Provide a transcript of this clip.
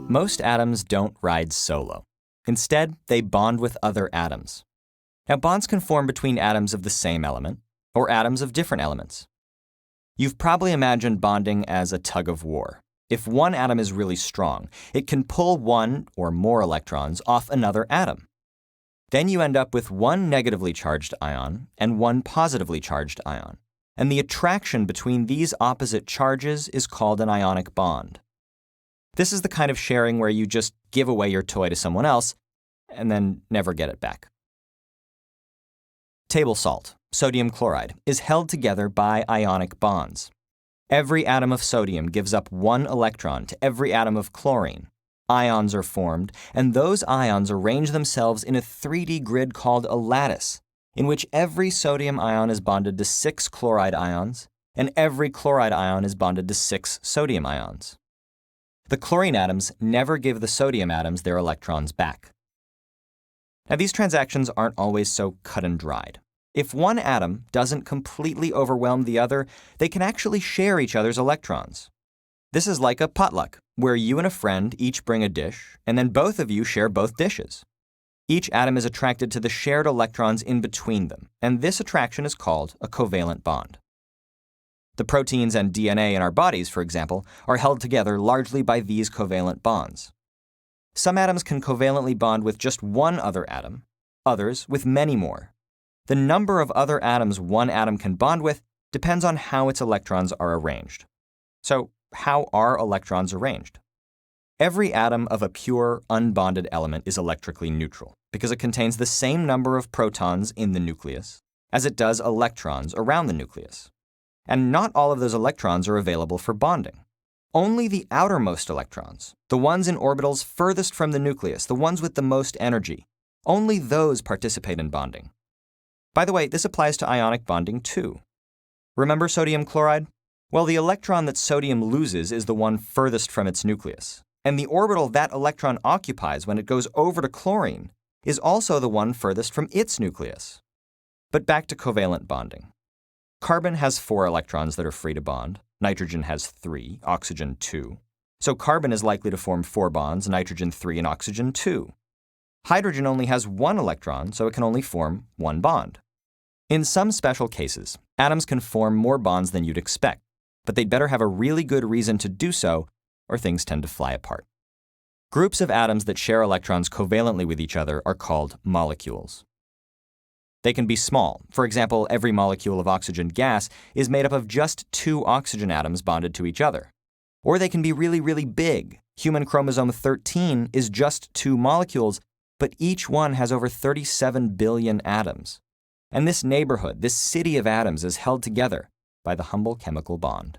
Most atoms don't ride solo. Instead, they bond with other atoms. Now, bonds can form between atoms of the same element, or atoms of different elements. You've probably imagined bonding as a tug of war. If one atom is really strong, it can pull one or more electrons off another atom. Then you end up with one negatively charged ion and one positively charged ion. And the attraction between these opposite charges is called an ionic bond. This is the kind of sharing where you just give away your toy to someone else and then never get it back. Table salt, sodium chloride, is held together by ionic bonds. Every atom of sodium gives up one electron to every atom of chlorine. Ions are formed, and those ions arrange themselves in a 3D grid called a lattice, in which every sodium ion is bonded to 6 chloride ions, and every chloride ion is bonded to 6 sodium ions. The chlorine atoms never give the sodium atoms their electrons back. Now, these transactions aren't always so cut and dried. If one atom doesn't completely overwhelm the other, they can actually share each other's electrons. This is like a potluck, where you and a friend each bring a dish, and then both of you share both dishes. Each atom is attracted to the shared electrons in between them, and this attraction is called a covalent bond. The proteins and DNA in our bodies, for example, are held together largely by these covalent bonds. Some atoms can covalently bond with just one other atom, others with many more. The number of other atoms one atom can bond with depends on how its electrons are arranged. So, how are electrons arranged? Every atom of a pure, unbonded element is electrically neutral because it contains the same number of protons in the nucleus as it does electrons around the nucleus. And not all of those electrons are available for bonding. Only the outermost electrons, the ones in orbitals furthest from the nucleus, the ones with the most energy, only those participate in bonding. By the way, this applies to ionic bonding too. Remember sodium chloride? Well, the electron that sodium loses is the one furthest from its nucleus, and the orbital that electron occupies when it goes over to chlorine is also the one furthest from its nucleus. But back to covalent bonding. Carbon has 4 electrons that are free to bond. Nitrogen has 3, oxygen 2. So carbon is likely to form 4 bonds, nitrogen 3 and oxygen 2. Hydrogen only has 1 electron, so it can only form 1 bond. In some special cases, atoms can form more bonds than you'd expect, but they'd better have a really good reason to do so, or things tend to fly apart. Groups of atoms that share electrons covalently with each other are called molecules. They can be small. For example, every molecule of oxygen gas is made up of just 2 oxygen atoms bonded to each other. Or they can be really, really big. Human chromosome 13 is just 2 molecules, but each one has over 37 billion atoms. And this neighborhood, this city of atoms, is held together by the humble chemical bond.